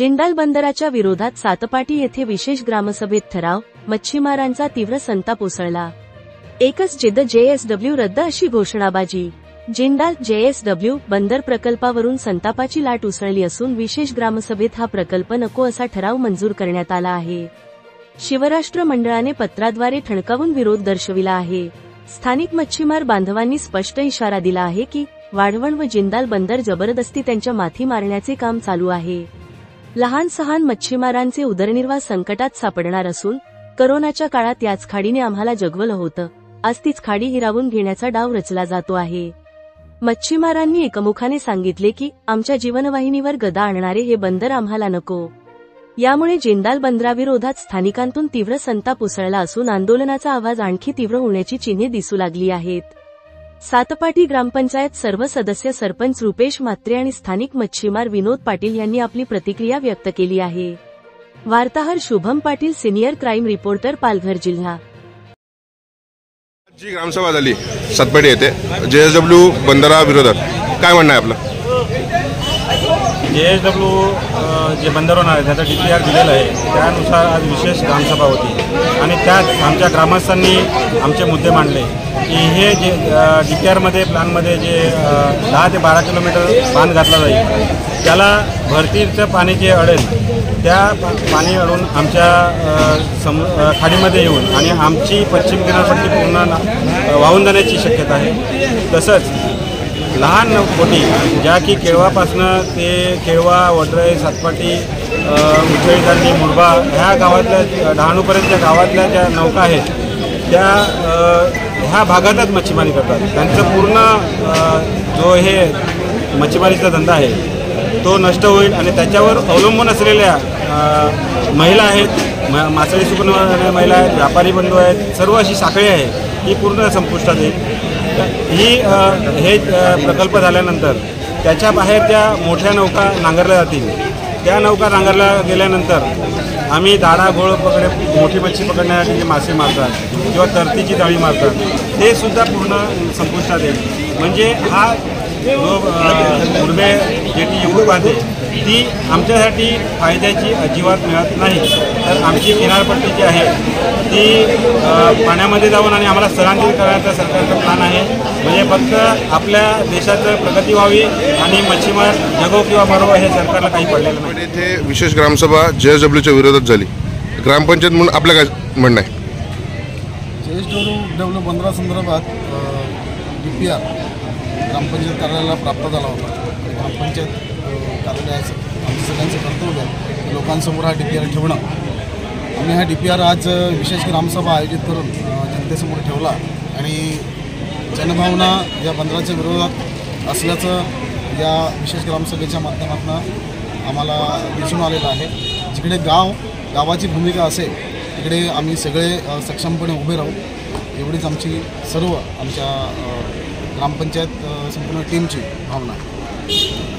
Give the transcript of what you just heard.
जिंदाल बंदराच्या विरोधात सातपाटी येथे विशेष ग्रामसभेत ठराव, मच्छीमारांचा तीव्र संताप उसळला। एकच जिद्द JSW रद्द अशी घोषणाबाजी। जिंदाल JSW बंदर प्रकल्पावरून संतापाची लाट उसळली असून विशेष ग्रामसभेत हा प्रकल्प नको असा ठराव मंजूर करण्यात आला आहे। शिवराष्ट्र मंडळाने पत्राद्वारे ठणकावून विरोध दर्शविला आहे। स्थानिक मच्छीमार बांधवांनी स्पष्ट इशारा दिला आहे की वाढवण व जिंदाल बंदर जबरदस्ती त्यांच्या माथी मारण्याचे काम चालू आहे। लहान सहान मच्छीमारांचे उदरनिर्वाह संकटात सापडणार असून करोनाच्या काळात याच खाडीने आम्हाला जगवलं होतं, आज तीच खाडी हिरावून घेण्याचा डाव रचला जातो आहे। मच्छीमारांनी एकमुखाने सांगितले की आमच्या जीवनवाहिनीवर गदा आणणारे हे बंदर आम्हाला नको। यामुळे जिंदाल बंदराविरोधात स्थानिकांतून तीव्र संताप उसळला असून आंदोलनाचा आवाज आणखी तीव्र होण्याची चिन्हे दिसू लागली आहेत। सातपाटी ग्रामपंचायत सर्व सदस्य, सरपंच रुपेश म्हात्रे आणि स्थानिक मच्छीमार विनोद पाटील यांनी आपली प्रतिक्रिया व्यक्त केली आहे। वार्ताहर Shubham Patil, senior crime reporter, Palghar जिल्हा। जी ग्रामसभा झाली सातपाटी येथे JSW बंदरा विरोधात, काय म्हणणं आहे आपलं? JSW जे बंदर होणार आहे त्याचा DPR दिलेला आहे, त्यानुसार आज विशेष ग्रामसभा होती आणि त्यात आमच्या ग्रामस्थांनी आमचे मुद्दे मांडले की हे जे DPRमध्ये प्लॅनमध्ये जे 10 ते 12 किलोमीटर बांध घातला जाईल त्याला भरतीचं पाणी जे अडेल त्या पाणी अडून आमच्या खाडीमध्ये येऊन आणि आमची पश्चिम किनारपट्टी पूर्ण वाहून जाण्याची शक्यता आहे। तसंच लहान बोटी ज्या की केळवापासनं ते केळवा, वडराई, सातपाटी, उचळीदांडी, मुरबा ह्या गावातल्या डहाणूपर्यंतच्या गावातल्या ज्या नौका आहेत त्या ह्या भागातच मच्छीमारी करतात। त्यांचं पूर्ण जो हे मच्छीमारीचा धंदा आहे तो नष्ट होईल आणि त्याच्यावर अवलंबून असलेल्या महिला आहेत, मासळी सुकवणाऱ्या महिला आहेत, व्यापारी बंधू आहेत, सर्व अशी साखळी आहे ही पूर्ण संपुष्टात येईल। हे प्रकल्प झाल्यानंतर त्याच्या बाहेर त्या मोठ्या नौका नांगरल्या जातील। त्या नौका नांगरल्या गेल्यानंतर आम्ही दाडा, घोळ पकडे मोठी मच्छी पकडण्यासाठी मासे मारतात किंवा तरतीची जाळी मारतात ते सुद्धा पूर्ण संपुष्टात येईल। म्हणजे हा जो मुरबे जेटी युग आहे ती आमच्यासाठी फायद्याची अजिबात मिळत नाही। तर आमची किनारपट्टी जी आहे ती पाण्यामध्ये जाऊन आणि आम्हाला स्थलांतरित करण्याचा सरकारचा प्लॅन आहे। म्हणजे फक्त आपल्या देशाचं प्रगती व्हावी आणि मच्छीमार जगो किंवा मरो हे सरकारला काही पडलेलं नाही। इथे विशेष ग्रामसभा JSWच्या विरोधात झाली, ग्रामपंचायत म्हणून आपलं काय म्हणणं आहे? JSW बंदरासंदर्भात DPR ग्रामपंचायत कार्यालयाला प्राप्त झाला होता। ग्रामपंचायत कार्यालयाचं आमचं सगळ्यांचं कर्तव्य आहे लोकांसमोर हा DPR ठेवणं। आम्ही हा DPR आज विशेष ग्रामसभा आयोजित करून जनतेसमोर ठेवला आणि जनभावना या बंदराच्या विरोधात असल्याचं या विशेष ग्रामसभेच्या माध्यमातून आम्हाला दिसून आलेलं आहे। जिकडे गावाची भूमिका असेल तिकडे आम्ही सगळे सक्षमपणे उभे राहू, एवढीच आमची सर्व आमच्या ग्रामपंचायत संपूर्ण टीमची भावना आहे।